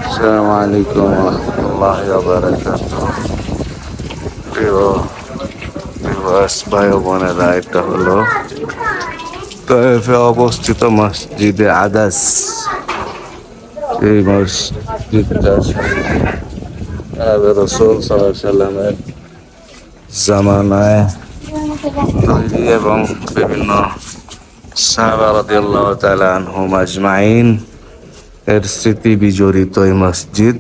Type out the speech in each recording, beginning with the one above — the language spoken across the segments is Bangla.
আসসালামু আলাইকুম ওয়া রাহমাতুল্লাহি ওয়া বারাকাতুহু। প্রিয় ভাই ও বোনেরা, এটা হলো তায়েফে অবস্থিত মসজিদে আদাস। এই মসজিদটা রাসূল সাল্লাল্লাহু আলাইহি সাল্লামের জামানায় তৈরি এবং বিভিন্ন সাহাবা রাদিয়াল্লাহু তাআলা আনহুম আজমাইন এর স্মৃতি বিজড়িত এই মসজিদ,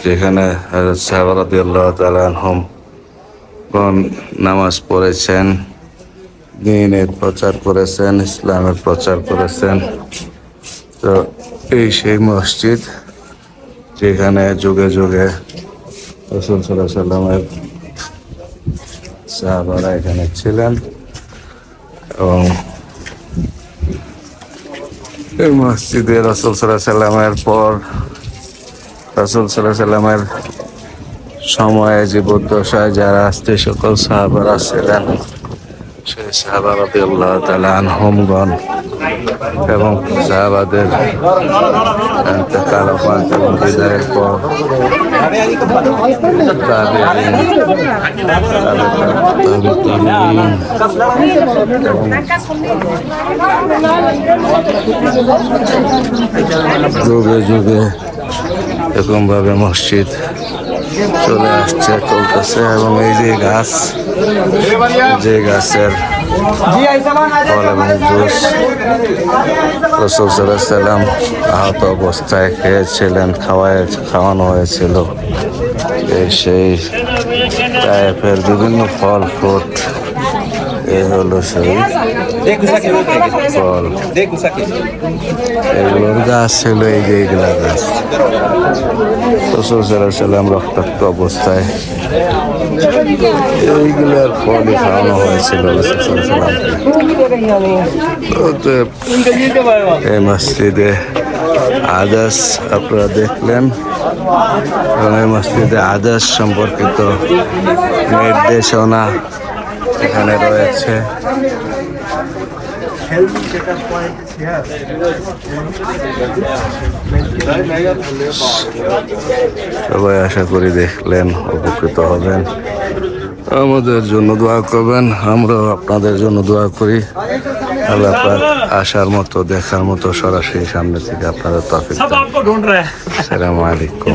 যেখানে হযরত সাহাবা রাদিয়াল্লাহু তাআলা আনহুম নামাজ পড়েছেন, দ্বীনের প্রচার করেছেন, ইসলামের প্রচার করেছেন। তো এই সেই মসজিদ যেখানে যুগে যুগে রাসূল সাল্লাল্লাহু আলাইহি সাল্লামের সাহাবারা এখানে ছিলেন এবং এই মসজিদে রাসূল সাল্লাল্লাহু আলাইহি সাল্লামের পর রাসূল সাল্লাল্লাহু আলাইহি সাল্লামের সময়ে জীবদ্দশায় যারা আসতে সকল সাহাবারা ছিলেন, সেই সাহাবা রাদিয়াল্লাহু তাআলা আনহুমগণ এবং সাহাবাদের ইন্তেকাল এবং বিদায়ের পর যুগে যুগে এরকম ভাবে মসজিদ চলে আসছে, চলতেছে। এবং এই যে গাছ, যে গাছের ফল এবং জুস রাসূল সাল্লাল্লাহু আলাইহি সাল্লাম আহত অবস্থায় খেয়েছিলেন, খাওয়ানো হয়েছিল, সেই তায়েফের বিভিন্ন ফল ফ্রুট, এ হলো সেই ফল। এগুলোর গাছ ছিল এই যে এগুলা গাছ। রাসূল সাল্লাল্লাহু আলাইহি সাল্লাম রক্তাক্ত অবস্থায় এইগুলার ফলই খাওয়ানো হয়েছিল রাসূল সাল্লাল্লাহু আলাইহি সাল্লাম। এই মসজিদে আদাস আপনারা দেখলেন, এবং এই মসজিদে আদাস সম্পর্কিত নির্দেশনা এখানে রয়েছে। সবাই আশা করি দেখলেন, উপকৃত হবেন, আমাদের জন্য দোয়া করবেন, আমরাও আপনাদের জন্য দোয়া করি। আল্লাহ পাক আসার মতো, দেখার মতো সরাসরি সামনে থেকে আপনাদের তৌফিক দান। আসসালামু আলাইকুম।